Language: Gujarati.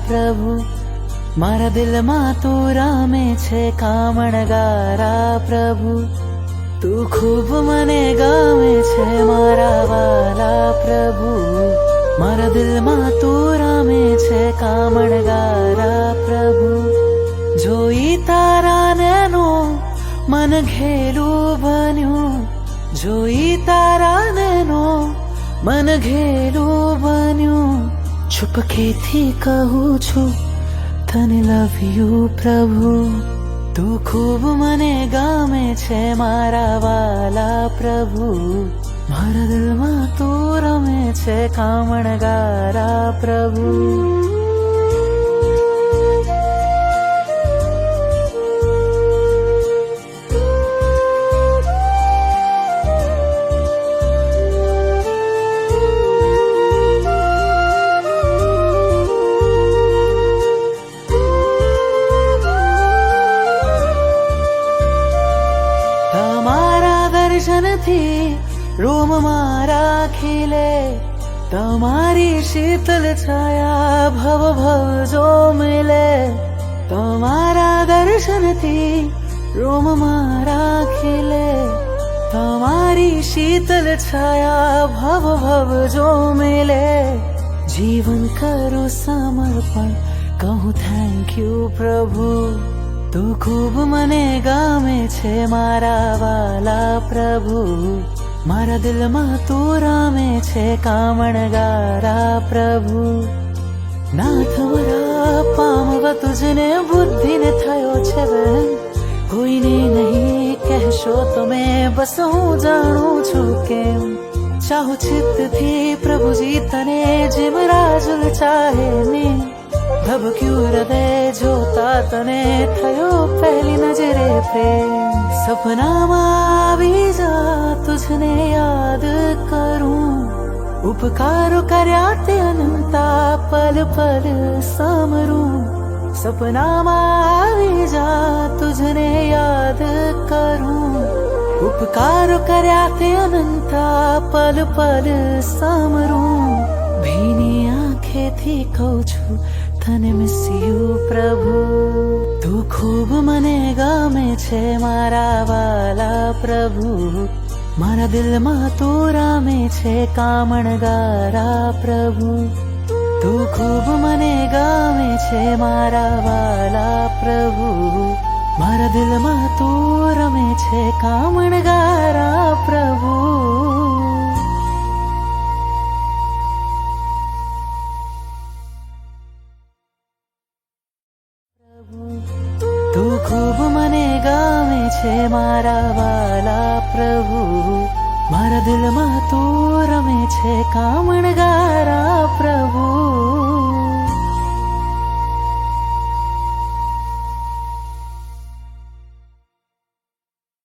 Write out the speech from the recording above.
પ્રભુ, મારા દિલમાં તું રામે છે કામણગારા પ્રભુ. તું ખૂબ મને ગમે છે મારા વાલા પ્રભુ, મારા દિલમાં તું રામે છે કામણગારા પ્રભુ. જોઈ તારા નૈનો મન ઘેલું બન્યું, જોઈ તારા નૈનો મન ઘેલું બન્યું. છુપકેથી કહું છું તને લવ યુ પ્રભુ. તું ખૂબ મને ગમે છે મારા વાલા પ્રભુ, મારા દિલમાં તું રમે છે કામણગારા પ્રભુ. દર્શનથી રોમ મારા ખીલે, તમારી શીતલ છાયા ભવ ભવ જો મિલે. તમારા દર્શનથી રોમ મારા ખીલે, તમારી શીતલ છાયા ભવ ભવ જો મિલે. જીવન કરું સમર્પણ, કહું થેન્ક યુ પ્રભુ. તું ખૂબ મને ગમે છે મારા વાલા પ્રભુ, મારા દિલમાં તું રામે છે કામણગારા પ્રભુ. નાથ મારા પામવા તુજને બુદ્ધિને થયો છે વહેમ, કોઈને નહીં કહેશો તમે બસ હું જાણું છું કેમ. ચાહું ચિત્તથી પ્રભુજી તને જેમ રાજુલ ચાહે ને, ધબક્યું હૃદય જોતા તને થયો પહેલી નજરે પ્રેમ. સપનામાં આવી જા તુજને યાદ કરું, ઉપકારો કર્યા તે અનંતા પલ પલ સમરું. સપનામાં આવી જા તુજને યાદ કરું, ઉપકારો કર્યા તે અનંતા પલ પલ સમરું. ભીની આંખેથી કહું છું તને મિસ યુ પ્રભુ. તું ખૂબ મને ગમે છે મારા વાલા પ્રભુ, મારા દિલમાં તું રામે છે કામણગારા પ્રભુ. તું ખૂબ મને ગમે છે મારા વાલા પ્રભુ, મારા દિલમાં તું રમે છે કામણગારા પ્રભુ. તું ખૂબ મને ગમે છે મારા વાલા પ્રભુ, મારા દિલમાં તું રમે છે કામણગારા પ્રભુ.